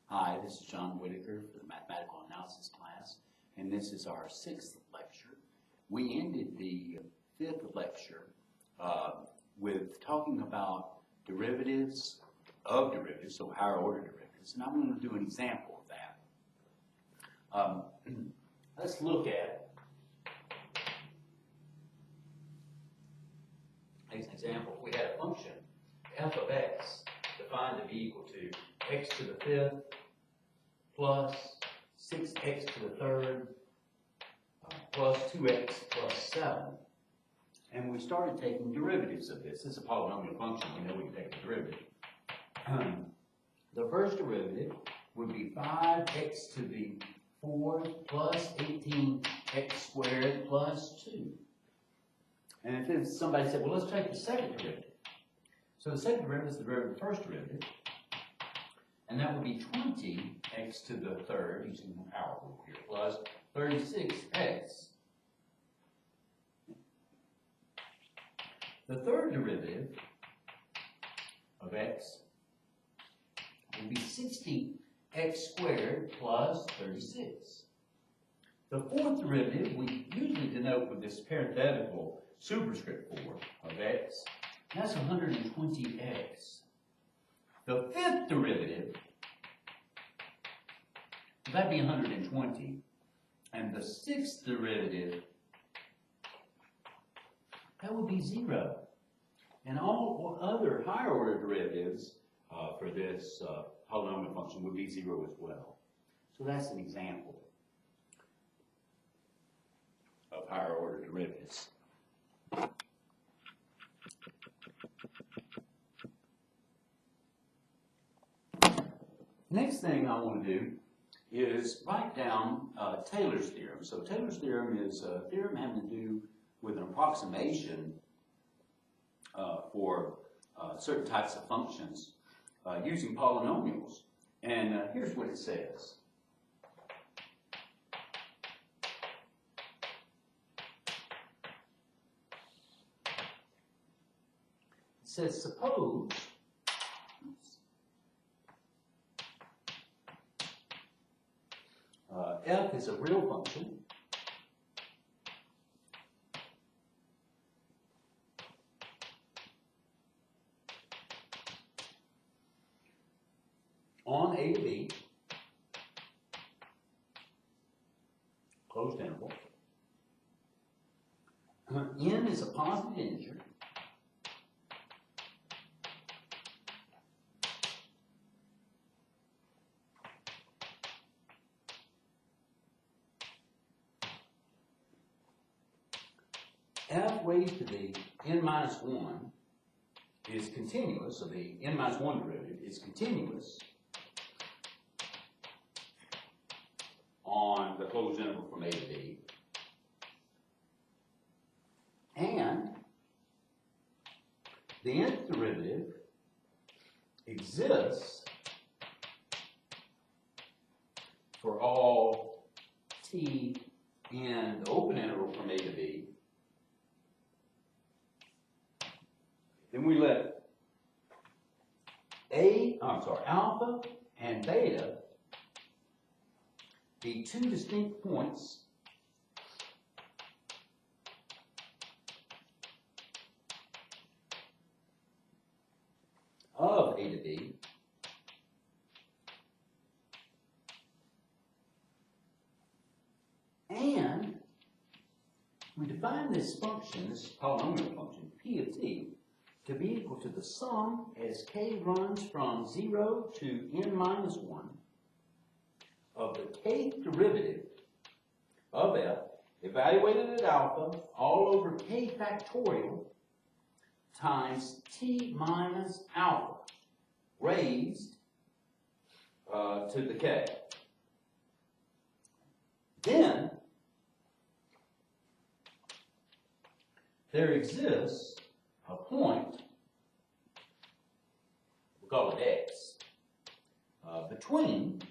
Hi, this is John Whitaker for the Mathematical Analysis class, and this is our 6th lecture. We ended the 5th lecture with talking about derivatives of derivatives, so higher order derivatives, and I'm going to do an example of that. Let's look at an example. We had a function, f of x, defined to be equal to x to the 5th plus 6x to the 3rd plus 2x plus 7. And we started taking derivatives of this. This is a polynomial function. We know we can take a derivative. The first derivative would be 5x to the 4th plus 18x squared plus 2. And if somebody said, well, let's take the second derivative. So the second derivative is the derivative of the first derivative. And that would be 20x to the 3rd, using the power rule here, plus 36x. The third derivative of x would be 60x squared plus 36. The fourth derivative we usually denote with this parenthetical superscript 4 of x. That's 120x. The fifth derivative, that'd be 120. And the sixth derivative, that would be 0. And all other higher order derivatives for this polynomial function would be 0 as well. So that's an example of higher order derivatives. Next thing I want to do is write down Taylor's theorem. So Taylor's theorem is a theorem having to do with an approximation for certain types of functions using polynomials. And here's what it says. It says, suppose f is a real function on a to b, closed interval. N is a positive integer. F raised to the n minus 1 is continuous, so the n minus 1 derivative is continuous on the closed interval from a to b. And the nth derivative exists for all t in the open interval from a to b. Then we let alpha and beta be two distinct points of a to b, and we define this function, this polynomial function, p of t, to be equal to the sum as k runs from 0 to n minus 1 of the kth derivative of f evaluated at alpha all over k factorial times t minus alpha raised to the k. Then there exists a point, we'll call it x, between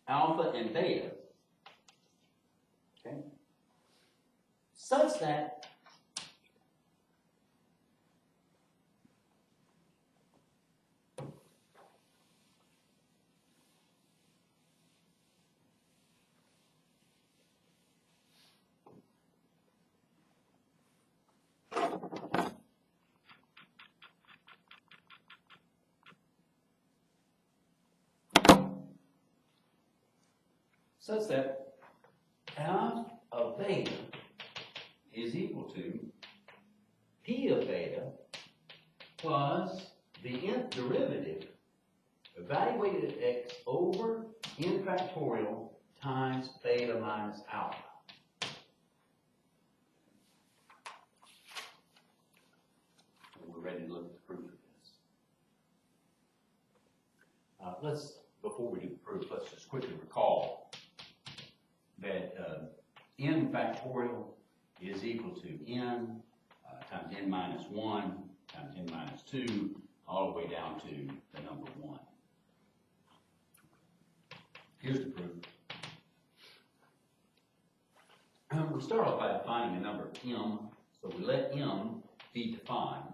alpha and beta, okay, such that such that f of beta is equal to p of beta plus the nth derivative evaluated at x over n factorial times beta minus alpha. We're ready to look at the proof of this. Before we do the proof, let's just quickly recall that n factorial is equal to n times n minus 1 times n minus 2 all the way down to the number 1. Here's the proof. We start off by defining a number m, so we let m be defined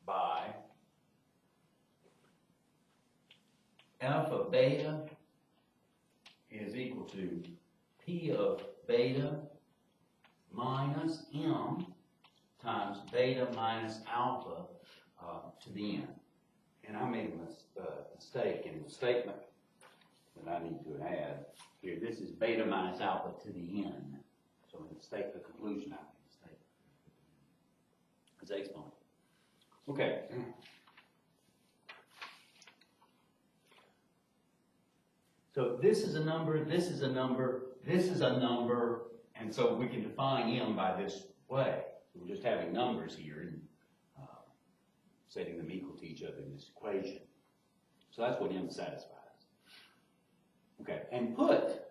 by f of beta is equal to p of beta minus m times beta minus alpha to the n. And I made a mistake in the statement that I need to add here. This is beta minus alpha to the n. So in the conclusion, I made a mistake. It's exponent. Okay. So this is a number, this is a number, this is a number, and so we can define m by this way. So we're just having numbers here and setting them equal to each other in this equation. So that's what m satisfies. Okay, and put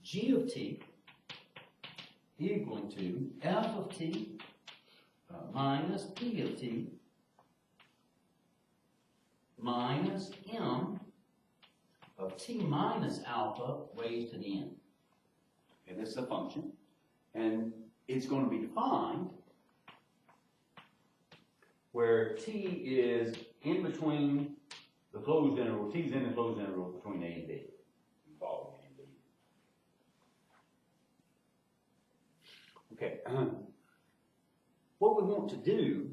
g of t equaling to f of t minus p of t minus m of t minus alpha raised to the n. Okay, this is a function, and it's going to be defined where t is in between the closed interval, t is in the closed interval between a and b, involving a and b. Okay, what we want to do,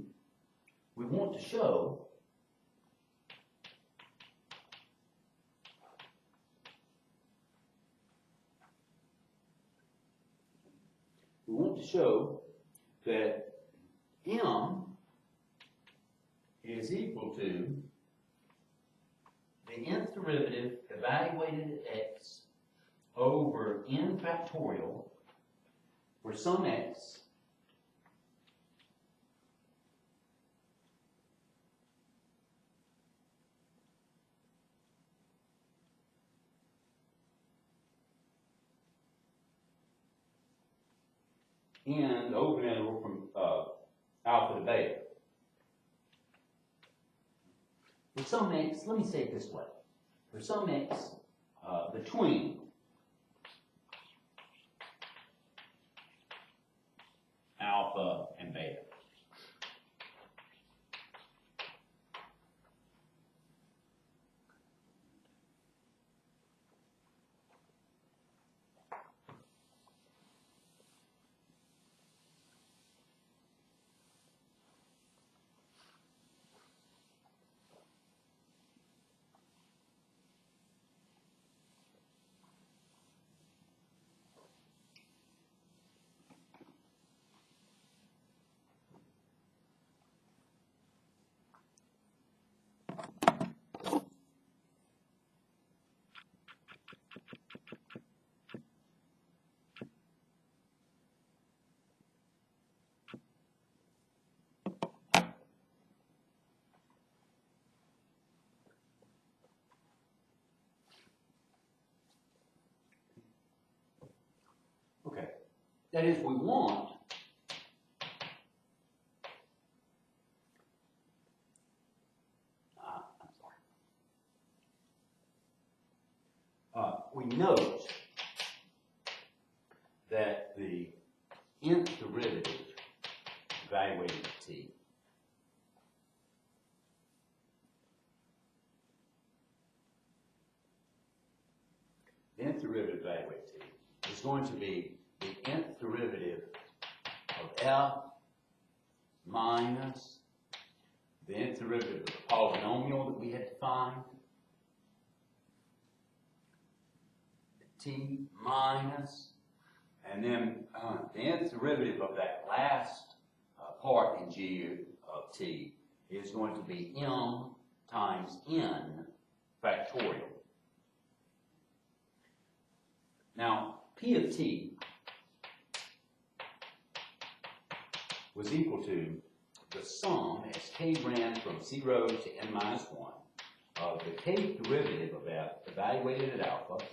we want to show that m is equal to the nth derivative evaluated at x over n factorial, where some x and the open interval from alpha to beta. For some x, let me say it this way. For some x between alpha and beta. Okay, that is, we want we note that the nth derivative evaluated at t is going to be the nth derivative of f minus the nth derivative of the polynomial that we had defined, t minus, and then the nth derivative of that last part in g of t is going to be m times n factorial. Now, p of t was equal to the sum as k ran from 0 to n minus 1 of the kth derivative of f evaluated at alpha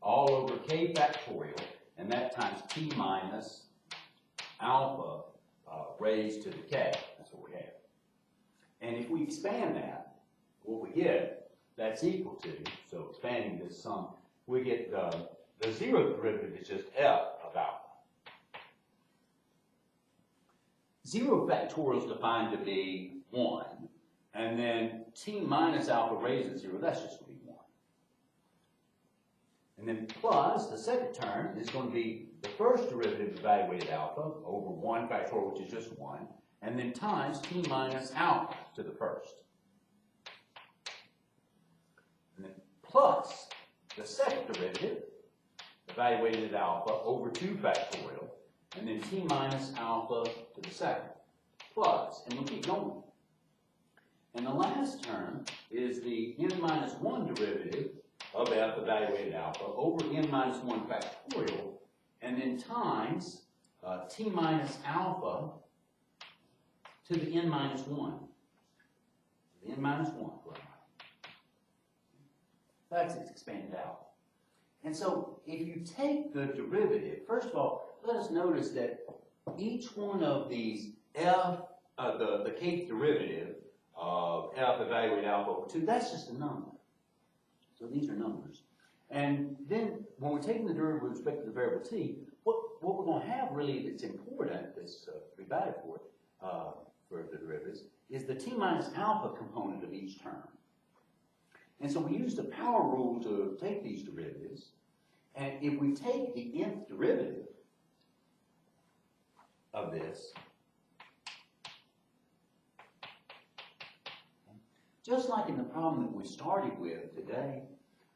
all over k factorial, and that times t minus alpha raised to the k. That's what we have. And if we expand that, what we get, that's equal to, so expanding this sum, we get the zeroth derivative is just f of alpha. 0 factorial is defined to be 1, and then t minus alpha raised to 0, that's just going to be 1. And then plus, the second term is going to be the first derivative evaluated alpha over 1 factorial, which is just 1, and then times t minus alpha to the first. And then plus the second derivative evaluated at alpha over 2 factorial, and then t minus alpha to the second, plus, and we'll keep going. And the last term is the n minus 1 derivative of f evaluated alpha over n minus 1 factorial, and then times t minus alpha to the n minus 1. The n minus 1, right? That's expanded out. And so if you take the derivative, first of all, let us notice that each one of these f, the kth derivative of f evaluated alpha over 2, that's just a number. So these are numbers. And then when we're taking the derivative with respect to the variable t, what we're going to have really that's important, that's pretty bad for the derivatives, is the t minus alpha component of each term. And so we use the power rule to take these derivatives, and if we take the nth derivative of this, just like in the problem that we started with today,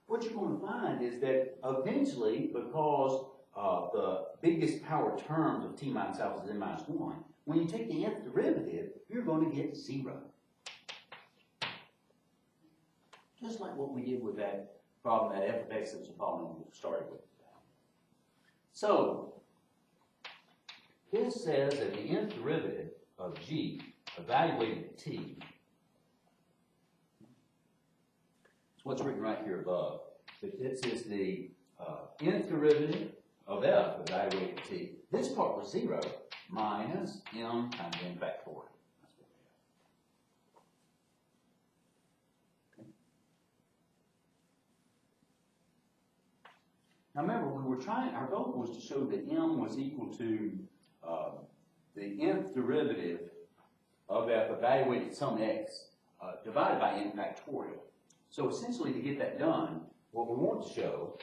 what you're going to find is that eventually, because the biggest power terms of t minus alpha is n minus 1, when you take the nth derivative, you're going to get 0. Just like what we did with that problem, that f of x that was a polynomial we started with today. So, this says that the nth derivative of g evaluated at t, it's what's written right here above, but this is the nth derivative of f evaluated at t. This part was 0 minus m times n factorial. Now remember, our goal was to show that m was equal to the nth derivative of f evaluated some x divided by n factorial. So essentially, to get that done, what we want to show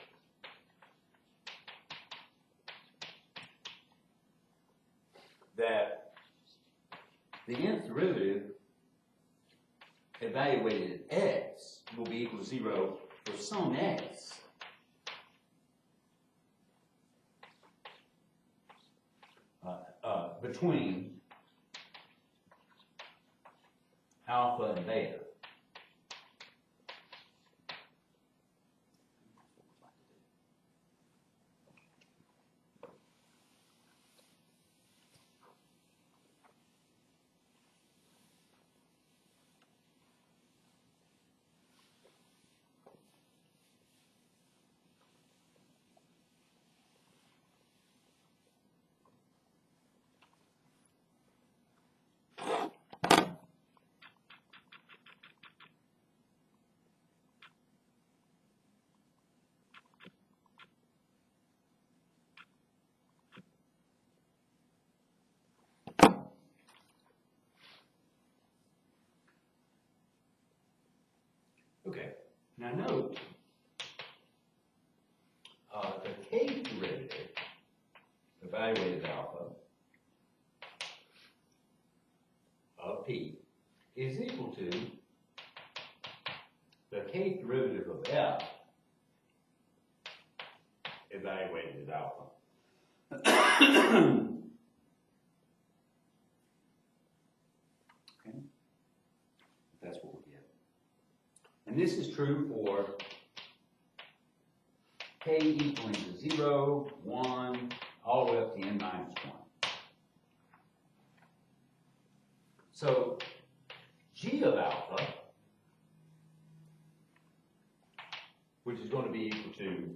that the nth derivative evaluated at x will be equal to 0 for some x between alpha and beta. Okay, now note the kth derivative evaluated alpha is equal to the kth derivative of f evaluated at alpha. Okay, that's what we get. And this is true for k equaling to 0, 1, all the way up to n minus 1. So g of alpha, which is going to be equal to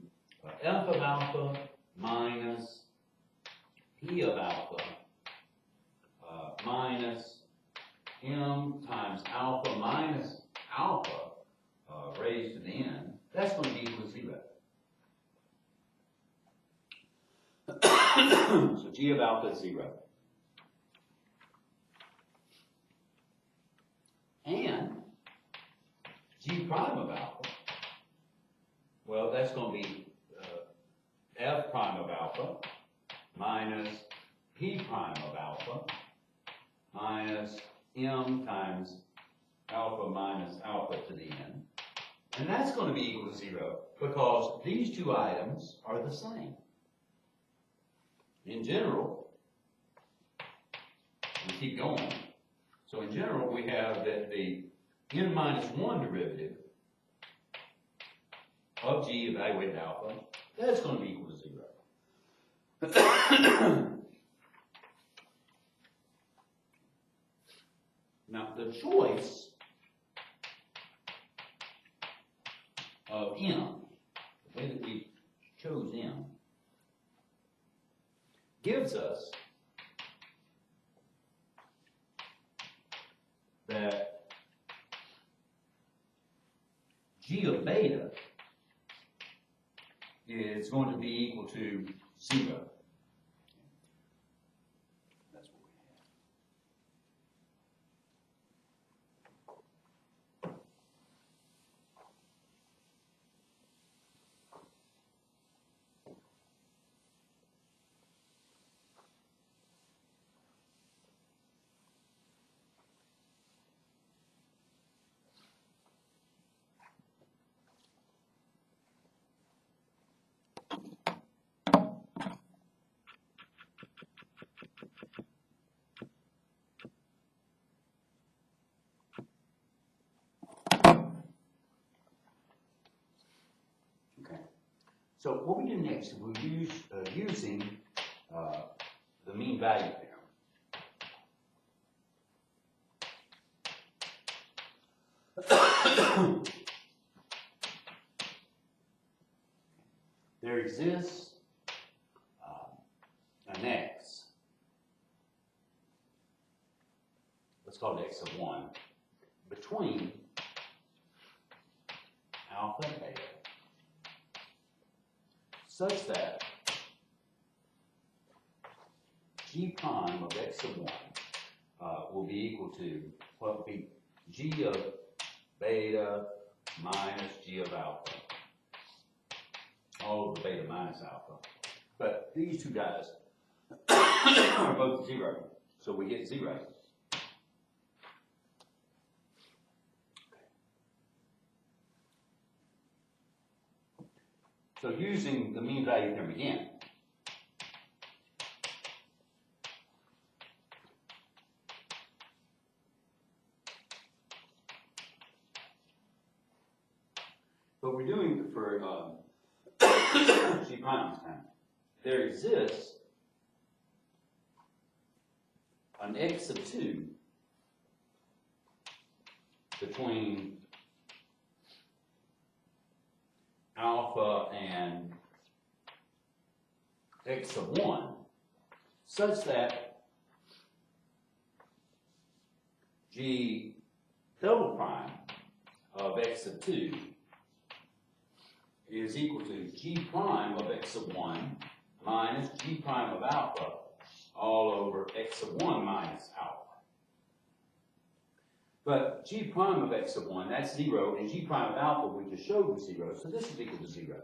f of alpha minus p of alpha minus m times alpha minus alpha raised to the n, that's going to be equal to 0. So g of alpha is 0. And g prime of alpha, well, that's going to be f prime of alpha minus p prime of alpha minus m times alpha minus alpha to the n. And that's going to be equal to 0 because these two items are the same. In general, we keep going. So in general, we have that the n minus 1 derivative of g evaluated alpha, that's going to be equal to 0. Now, the choice of m, the way that we chose m, gives us that g of beta is going to be equal to 0. That's what we have. So what we do next is we use using the mean value theorem. There exists an x, let's call it x of 1, between alpha and beta, such that g prime of x of 1 will be equal to what would be g of beta minus g of alpha, all over beta minus alpha. But these two guys are both 0, so we get 0. So using the mean value theorem again, what we're doing for g prime this time, there exists an x of 2 between alpha and x of 1, such that g double prime of x of 2 is equal to g prime of x of 1 minus g prime of alpha all over x of 1 minus alpha. But g prime of x of 1, that's 0, and g prime of alpha we just showed was 0, so this is equal to 0.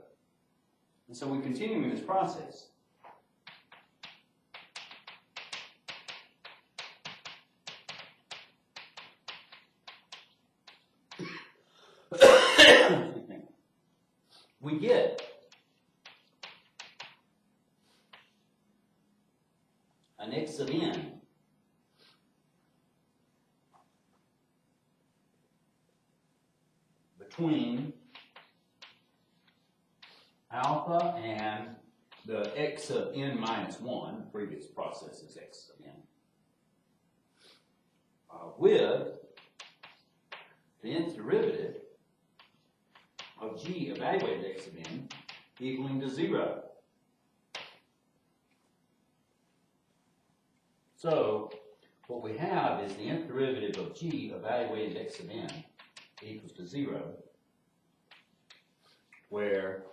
And so we continue in this process. an x of n between alpha and the x of n minus 1, the previous process is x of n, with the nth derivative of g evaluated x of n equaling to 0. So what we have is the nth derivative of g evaluated x of n equals to 0, where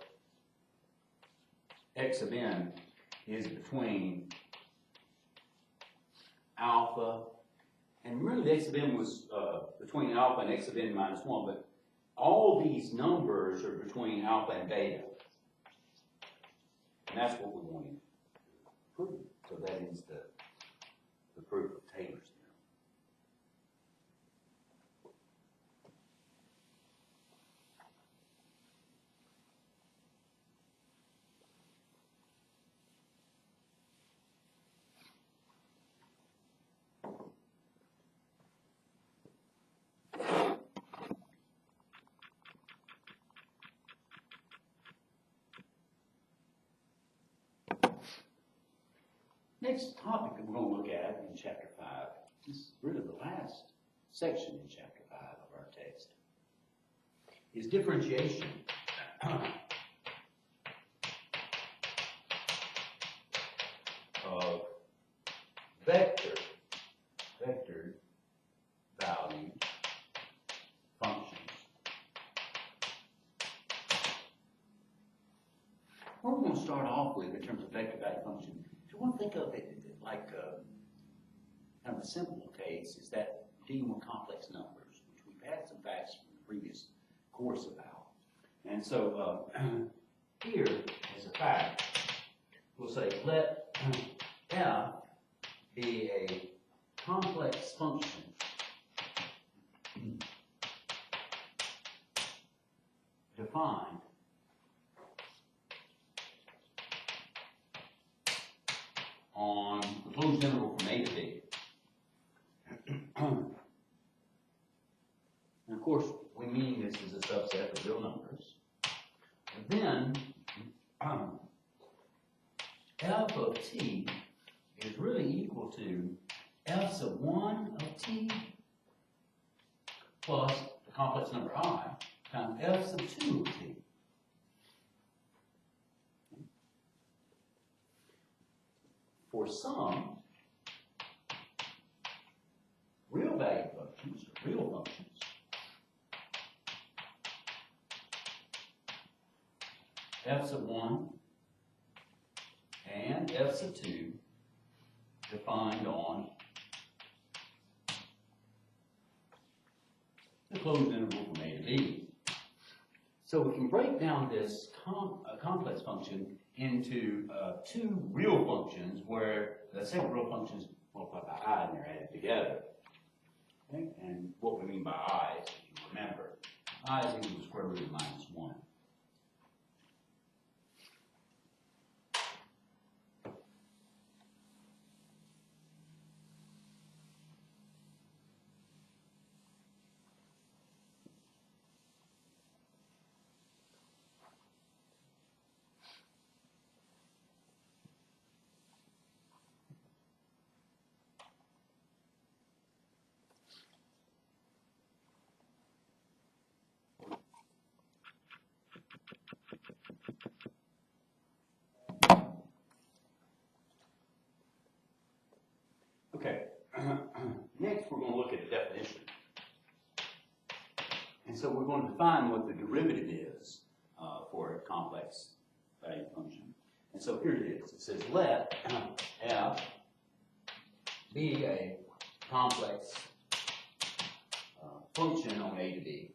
x of n is between alpha, and really the x of n was between alpha and x of n minus 1, but all these numbers are between alpha and beta. And that's what we want to prove. So that is the proof of Taylor's theorem. Next topic that we're going to look at in Chapter 5 is really the last section in Chapter 5 of our text, is differentiation of vector value functions. What we're going to start off with in terms of vector value function, if you want to think of it like kind of a simple case, is that dealing with complex numbers, which we've had some facts from the previous course about. And so here is a fact. We'll say let f be a complex function defined on the closed interval from A to B. And of course, we mean this as a subset of real numbers. And then f of t is really equal to f sub 1 of t plus the complex number I times f sub 2 of t. For some real value functions, or real functions, f sub 1 and f sub 2 defined on the closed interval from A to B. So we can break down this complex function into two real functions where the second real function is multiplied by I and they're added together. Okay? And what we mean by I, if you remember, I is equal to the square root of minus 1. Okay, next we're going to look at a definition. And so we're going to define what the derivative is for a complex value function. And so here it is. It says let f be a complex function on A to B.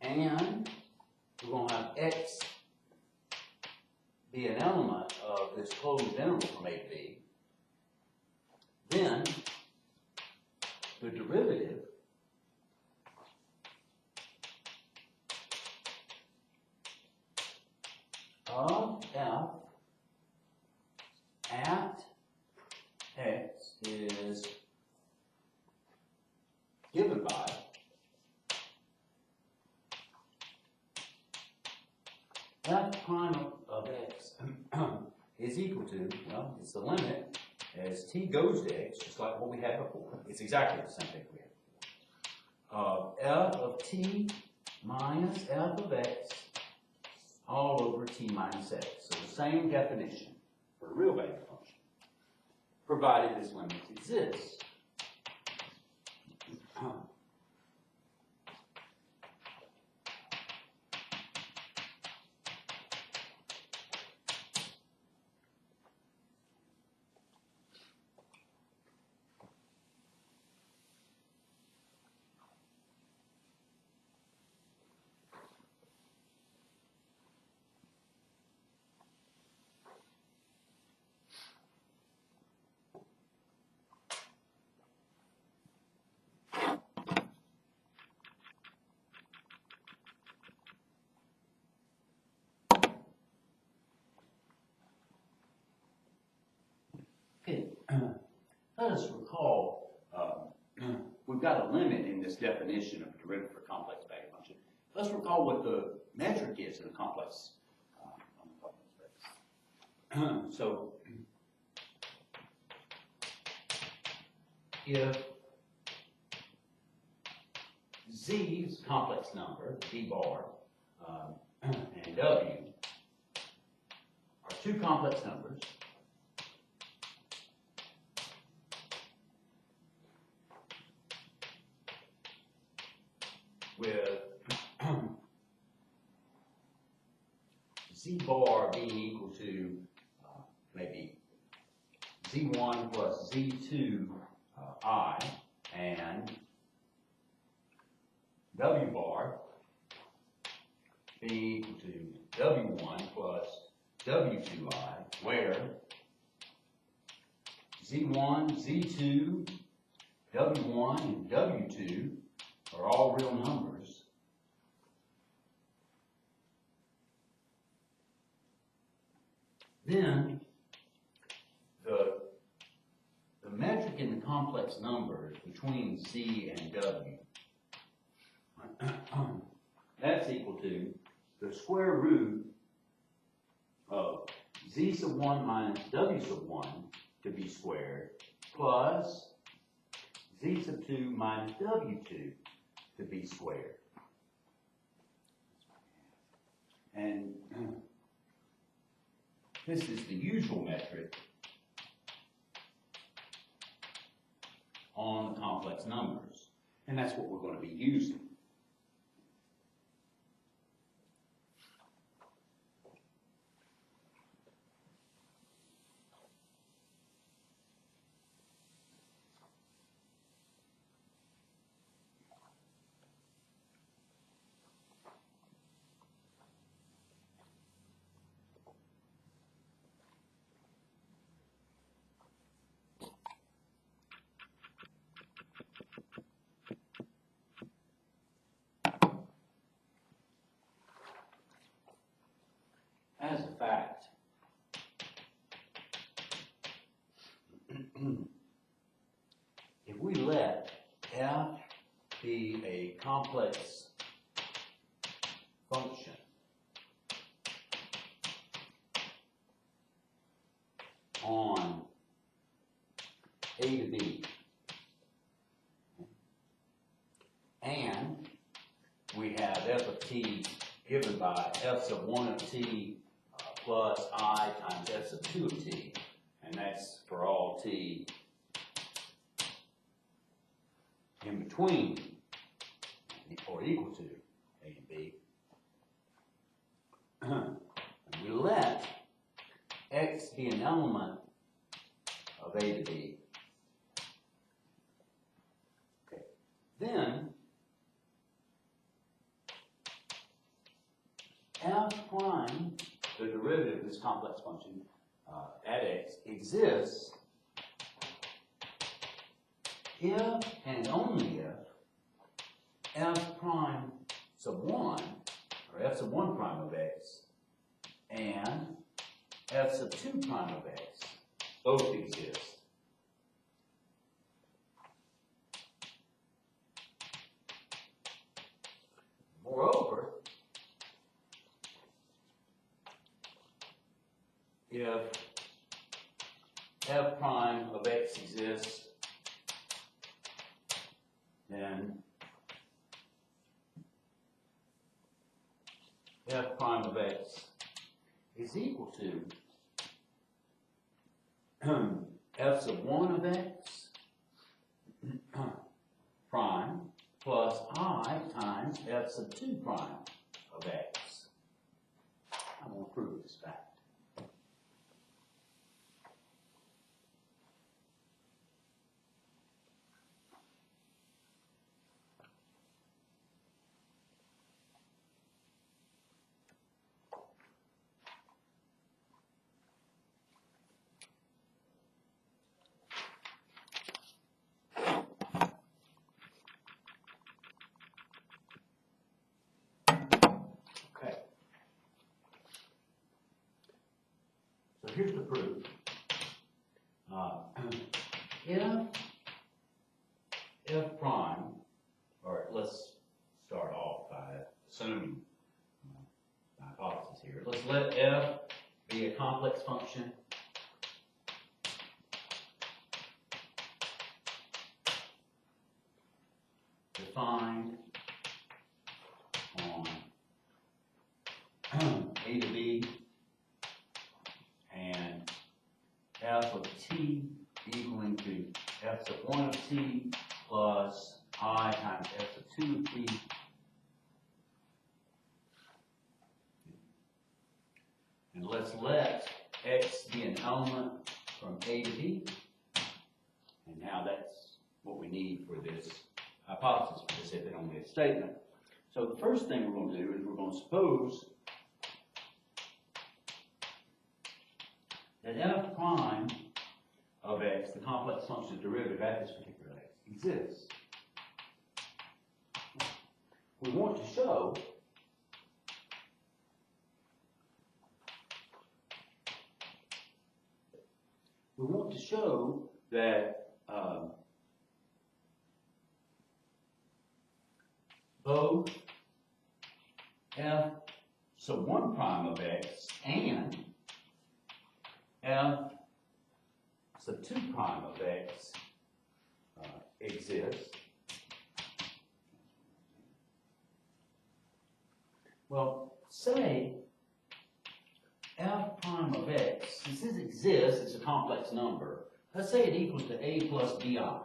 And we're going to have x be an element of this closed interval from A to B. Then the derivative given by f prime of x is equal to, well, it's the limit as t goes to x, just like what we had before. It's exactly the same thing we had before. F of t minus f of x all over t minus x. So the same definition for a real value function, provided this limit exists. Okay, let us recall, we've got a limit in this definition of derivative for complex value function. Let's recall what the metric is in a complex space. So, if z's complex number, d bar, and w are two complex numbers, with z bar being equal to maybe z1 plus z2 I, and w bar being equal to w1 plus w2I, where z1, z2, w1, and w2 are all real numbers. Then the metric in the complex numbers between z and w, that's equal to the square root of z sub 1 minus w sub 1 to be squared plus z sub 2 minus w2 to be squared. And this is the usual metric on the complex numbers, and that's what we're going to be using. As a fact, if we let f be a complex function on a to b, and we have f of t given by f sub 1 of t plus I times f sub 2 of t, and that's for all t in between or equal to a and b. And we let x be an element of a to b. Okay. Then f prime, the derivative of this complex function at x, exists if and only if f prime sub 1, or f sub 1 prime of x, and f sub 2 prime of x both exist. Moreover, if f prime of x exists, then f prime of x is equal to f sub 1 of x prime plus I times f sub 2 prime of x. I'm going to prove this fact. So here's the proof. If prime, or let's start off by assuming the hypothesis here. Let's let f be a complex function. Defined on a to b and f of t equaling to f sub 1 of t plus I times f sub 2 of t. And let's let x be an element from a to b. And now that's what we need for this hypothesis, for this if-then-only-if statement. So the first thing we're going to do is we're going to suppose that f prime of x, the complex function derivative at this particular x, exists. We want to show that both f sub 1 prime of x and f sub 2 prime of x exists. Well, say f prime of x, since this exists, it's a complex number, let's say it equals to a plus bi.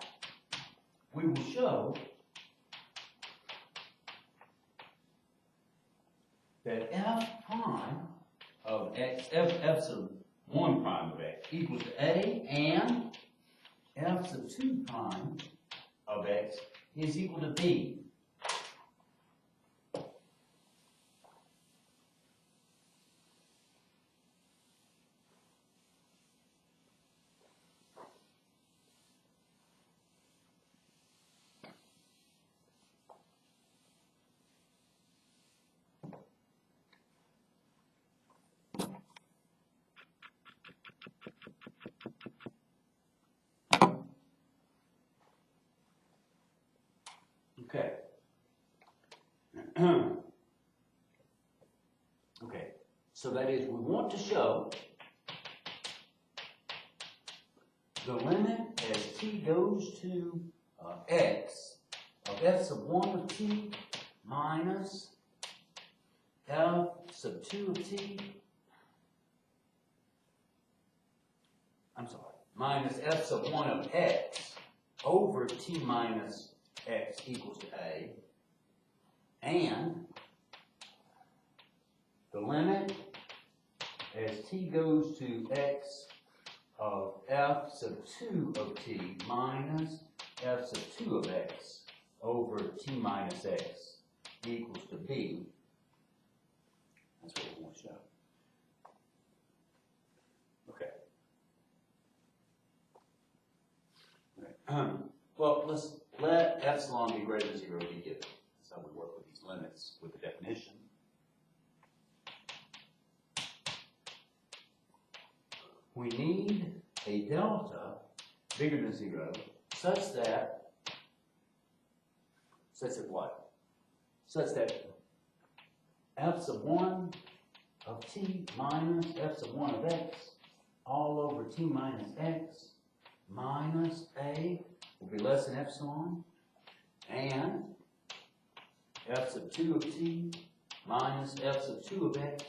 We will show that f prime of x, f sub 1 prime of x equals to a, and f sub 2 prime of x is equal to b. Okay. Okay, so that is, we want to show the limit as t goes to x of f sub 1 of t minus f sub 2 of t, minus f sub 1 of x over t minus x equals to a, and the limit as t goes to x of f sub 2 of t minus f sub 2 of x over t minus x equals to b. That's what we want to show. Okay. Well, let's let epsilon be greater than 0 be given. That's how we work with these limits with the definition. We need a delta bigger than 0 such that what? Such that f sub 1 of t minus f sub 1 of x all over t minus x minus a will be less than epsilon, and f sub 2 of t minus f sub 2 of x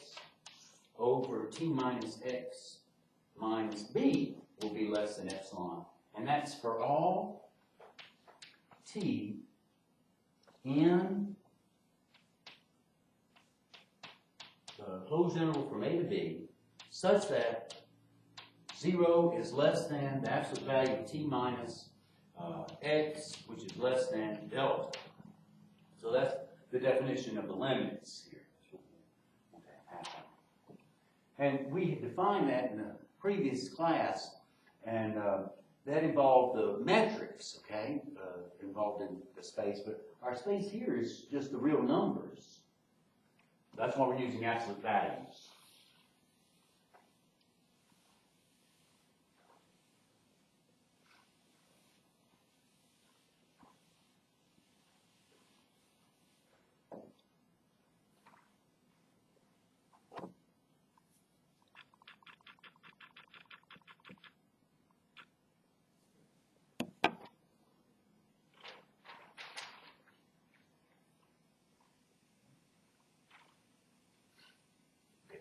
over t minus x minus b will be less than epsilon. And that's for all t in the closed interval from a to b such that 0 is less than the absolute value of t minus x, which is less than delta. So that's the definition of the limits here. And we had defined that in the previous class, and that involved the metrics, okay, involved in the space. But our space here is just the real numbers. That's why we're using absolute values.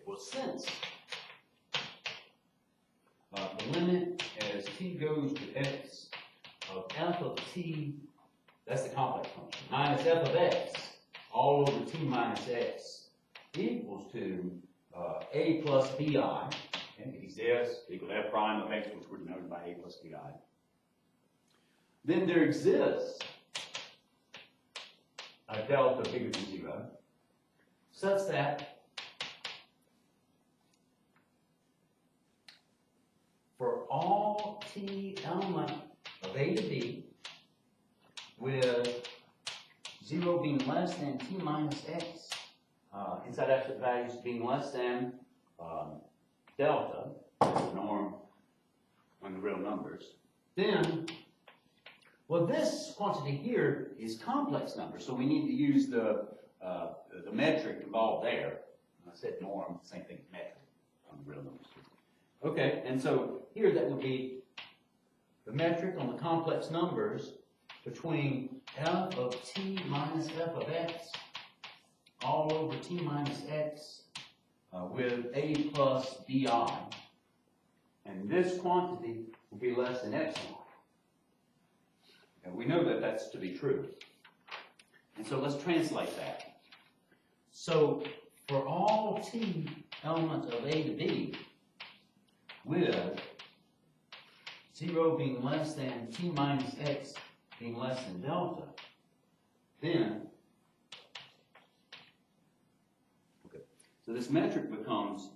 Well, since the limit as t goes to x of f of t, that's the complex function, minus f of x all over t minus x equals to a plus bi, and exists equal to f prime of x, which we're denoted by a plus bi. Then there exists a delta bigger than 0, such that for all t element of a to b, with 0 being less than t minus x, inside absolute values being less than delta, the norm on the real numbers, then, well, this quantity here is complex number, so we need to use the metric involved there. I said norm, same thing as metric on the real numbers. Okay, and so here that would be the metric on the complex numbers between f of t minus f of x all over t minus x with a plus bi. And this quantity will be less than epsilon. And we know that that's to be true. And so let's translate that. So for all t elements of a to b, with 0 being less than t minus x being less than delta, then, okay, so this metric becomes,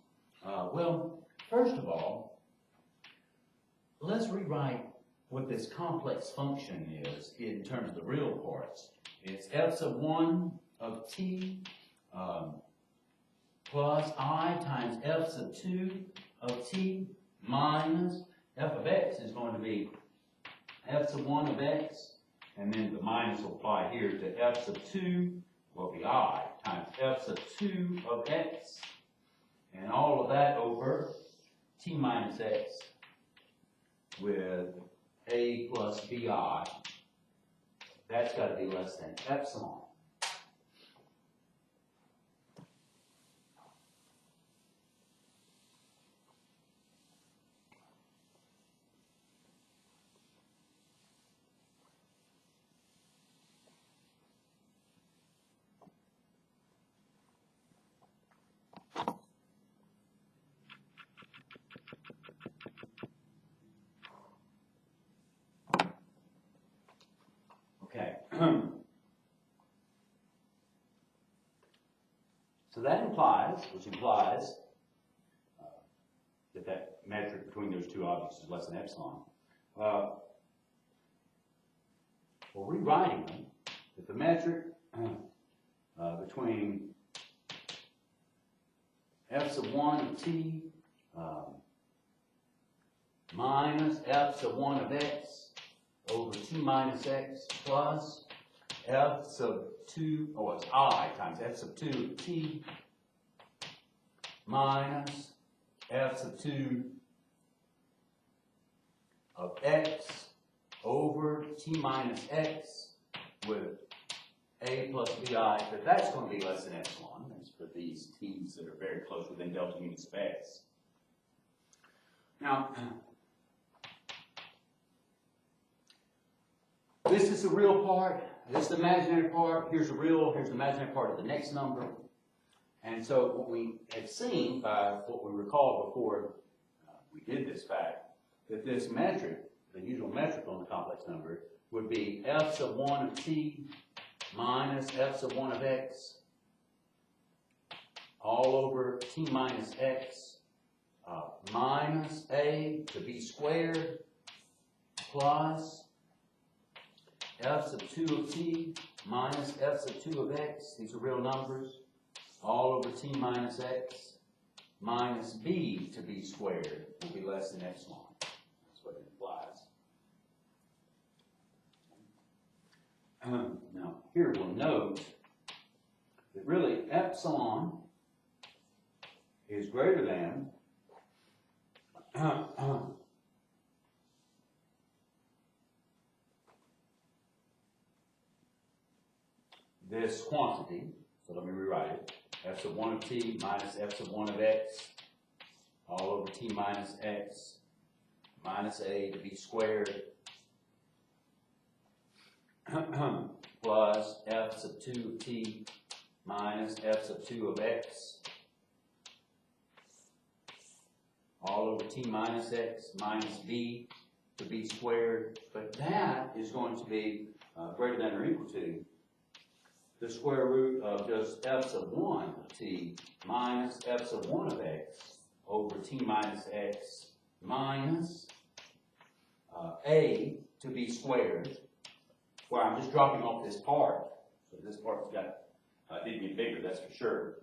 well, first of all, let's rewrite what this complex function is in terms of the real parts. It's f sub 1 of t plus I times f sub 2 of t minus f of x is going to be f sub 1 of x, and then the minus will apply here to f sub 2 will be I times f sub 2 of x, and all of that over t minus x with a plus bi. That's got to be less than epsilon. Okay. So that implies, that metric between those two objects is less than epsilon. Well, rewriting them, that the metric between f sub 1 of t minus f sub 1 of x over t minus x plus f sub 2, oh, it's I times f sub 2 of t minus f sub 2 of x over t minus x with a plus bi, but that's going to be less than epsilon. That's for these t's that are very close within delta units of x. Now, this is the real part, this is the imaginary part, here's the imaginary part of the next number. And so what we had seen by what we recall before we did this fact, that this metric, the usual metric on the complex number, would be f sub 1 of t minus f sub 1 of x all over t minus x minus a to b squared plus f sub 2 of t minus f sub 2 of x, these are real numbers, all over t minus x minus b to b squared will be less than epsilon. That's what it implies. Now, here we'll note that really epsilon is greater than this quantity, so let me rewrite it, f sub 1 of t minus f sub 1 of x all over t minus x minus a to b squared plus f sub 2 of t minus f sub 2 of x all over t minus x minus b to b squared, but that is going to be greater than or equal to the square root of just f sub 1 of t minus f sub 1 of x over t minus x minus a to b squared, where I'm just dropping off this part. So this part's got, didn't get bigger, that's for sure.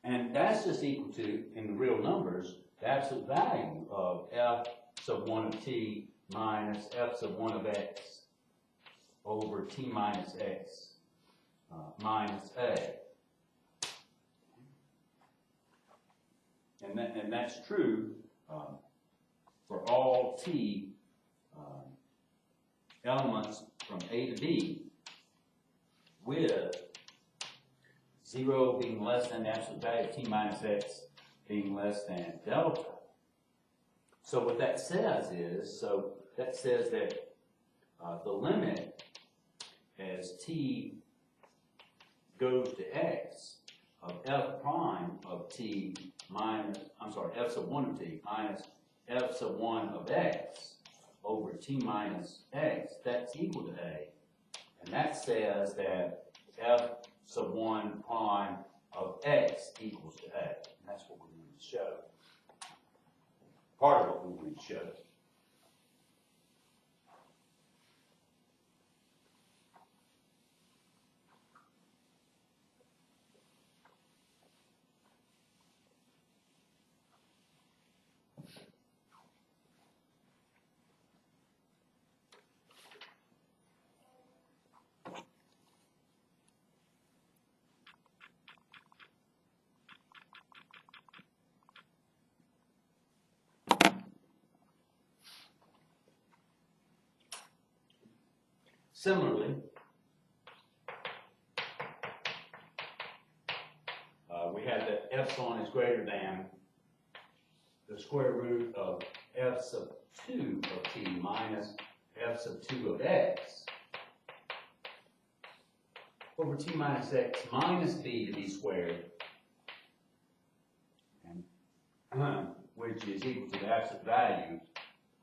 And that's just equal to, in the real numbers, the absolute value of f sub 1 of t minus f sub 1 of x over t minus x minus a. And that's true for all t elements from a to b, with 0 being less than the absolute value of t minus x being less than delta. So what that says is, that says that the limit as t goes to x of f prime of t minus, f sub 1 of t minus f sub 1 of x over t minus x, that's equal to a. And that says that f sub 1 prime of x equals to a. And that's what we're going to show. Part of what we're going to show. Similarly, we have that epsilon is greater than the square root of f sub 2 of t minus f sub 2 of x over t minus x minus b to b squared, and, which is equal to the absolute value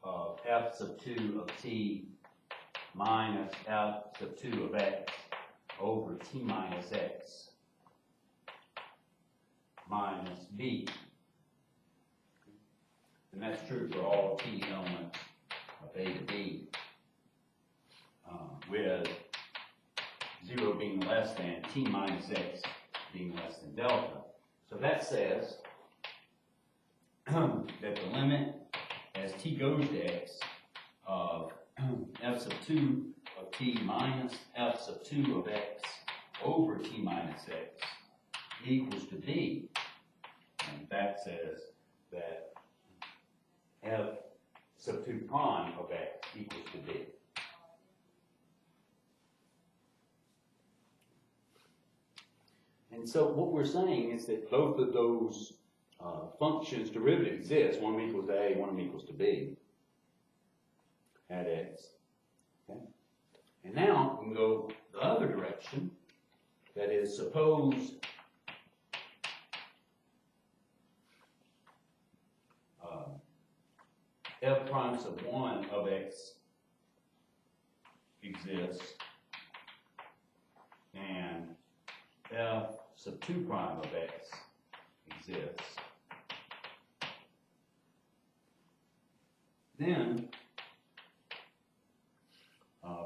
of f sub 2 of t minus f sub 2 of x over t minus x minus b. And that's true for all t elements of a to b, with 0 being less than t minus x being less than delta. So that says that the limit as t goes to x of f sub 2 of t minus f sub 2 of x over t minus x equals to b. And that says that f sub 2 prime of x equals to b. And so what we're saying is that both of those functions' derivative exists. One equals to a, one equals to b at x. Okay? And now we can go the other direction. That is, suppose f prime sub 1 of x exists, and f sub 2 prime of x exists. Then,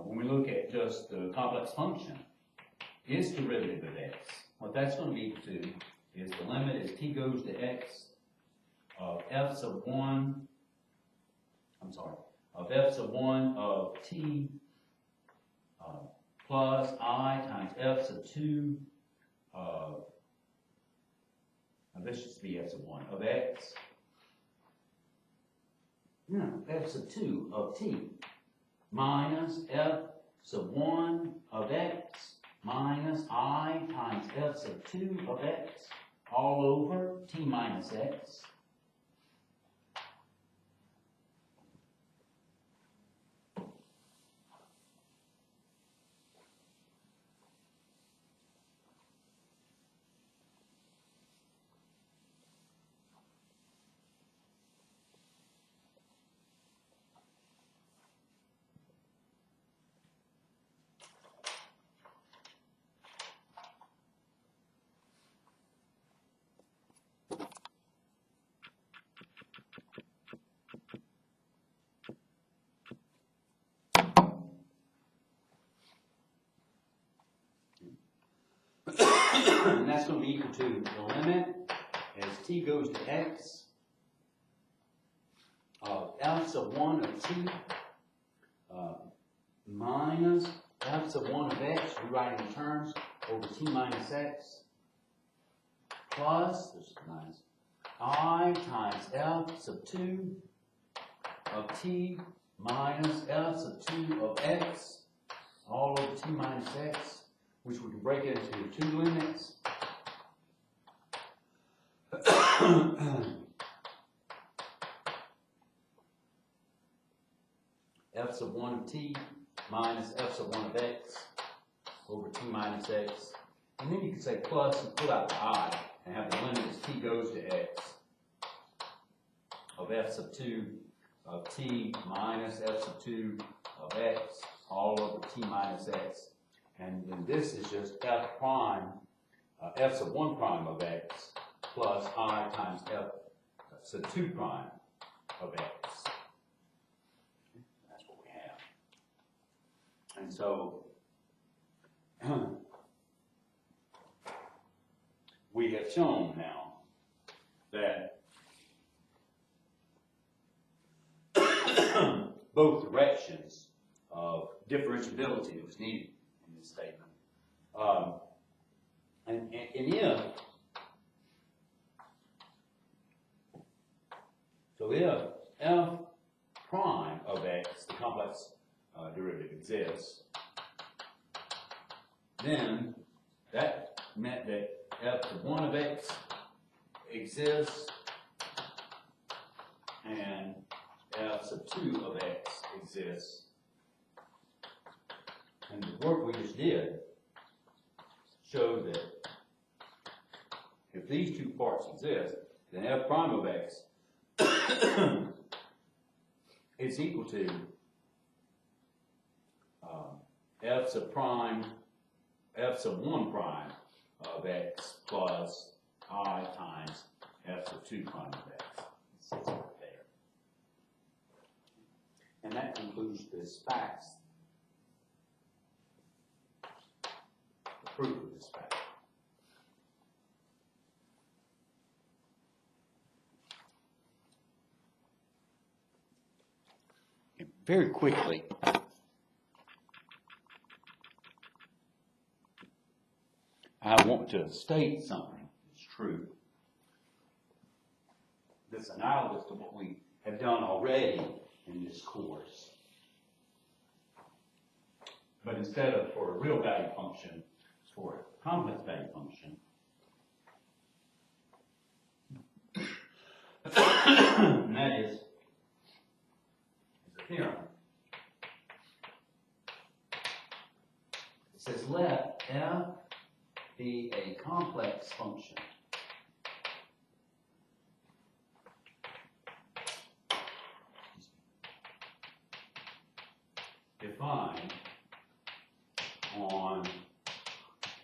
when we look at just the complex function, its derivative of x, what that's going to be equal to is the limit as t goes to x of f sub 1, of f sub 1 of t plus I times f sub 2 of, this should be f sub 1 of x, f sub 2 of t minus f sub 1 of x minus I times f sub 2 of x all over t minus x. And that's going to be equal to the limit as t goes to x of f sub 1 of t minus f sub 1 of x, rewriting the terms, over t minus x, plus, this is minus, I times f sub 2 of t minus f sub 2 of x, all over t minus x, which we can break it into two limits. F sub 1 of t minus f sub 1 of x over t minus x. And then you can say plus and pull out the I and have the limit as t goes to x of f sub 2 of t minus f sub 2 of x all over t minus x. And then this is just f prime, f sub 1 prime of x plus I times f sub 2 prime of x. That's what we have. And so we have shown now that both directions of differentiability that was needed in this statement. And if f prime of x, the complex derivative, exists, then that meant that f sub 1 of x exists and f sub 2 of x exists. And the work we just did showed that if these two parts exist, then f prime of x is equal to f sub 1 prime of x plus I times f sub 2 prime of x. It's right there. And that concludes this facts. The proof of this fact. Very quickly, I want to state something that's true. That's analogous to what we have done already in this course. But instead of for a real value function, it's for a complex value function. And that is a theorem. It says let f be a complex function defined on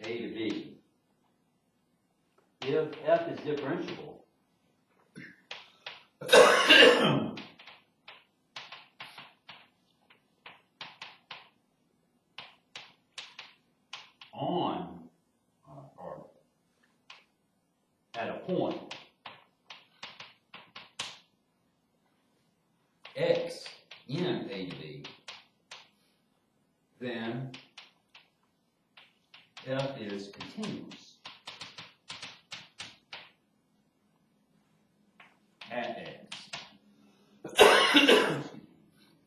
A to B. If f is differentiable, on or at a point x in A to B, then f is continuous at x.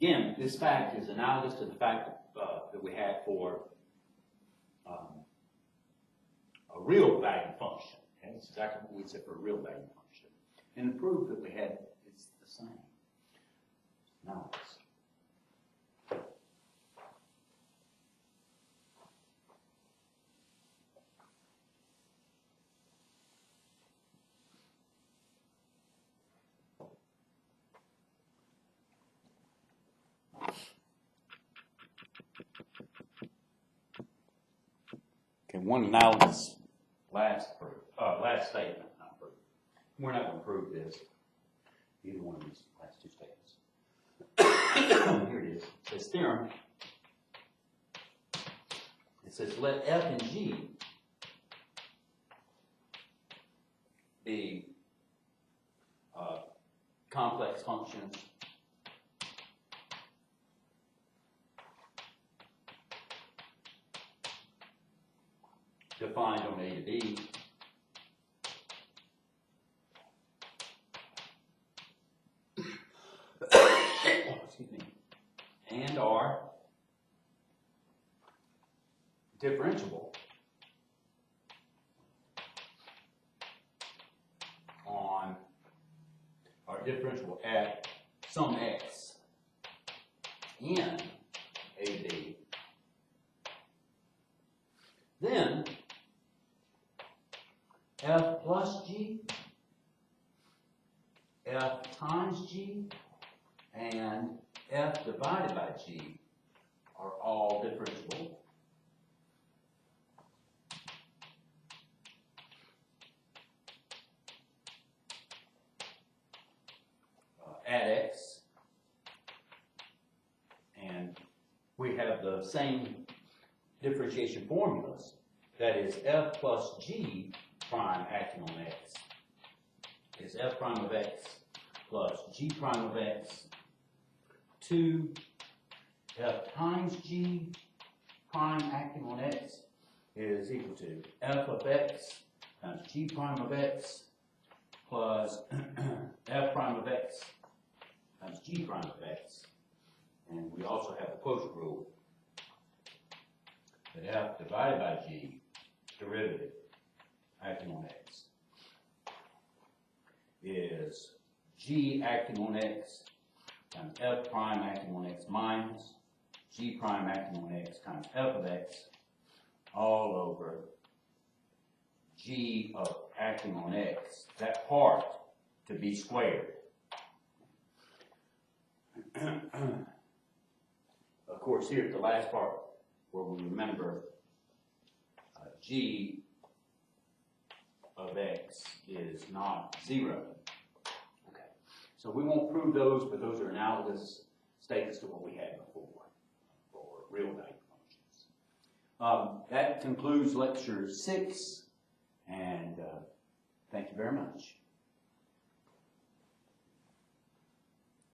Again, this fact is analogous to the fact that we had for a real value function. Okay? It's exactly what we said for a real value function. And the proof that we had is the same. Analogous. Okay, one analogous last statement, not proof. We're not going to prove this, either one of these last two statements. Here it is. It says theorem. It says let f and g be complex functions defined on A to B excuse me, and are differentiable on or differentiable at some x in A to B, then f plus g, f times g, and f divided by g are all differentiable at x. And we have the same differentiation formulas. That is f plus g prime acting on x is f prime of x plus g prime of x 2 f times g prime acting on x is equal to f of x times g prime of x plus f prime of x times g prime of x. And we also have the quotient rule that f divided by g derivative acting on x is g acting on x times f prime acting on x minus g prime acting on x times f of x all over g of acting on x, that part to be squared. Of course, here at the last part where we remember g of x is not 0. Okay, so we won't prove those, but those are analogous statements to what we had before for real value functions. That concludes lecture 6, and thank you very much.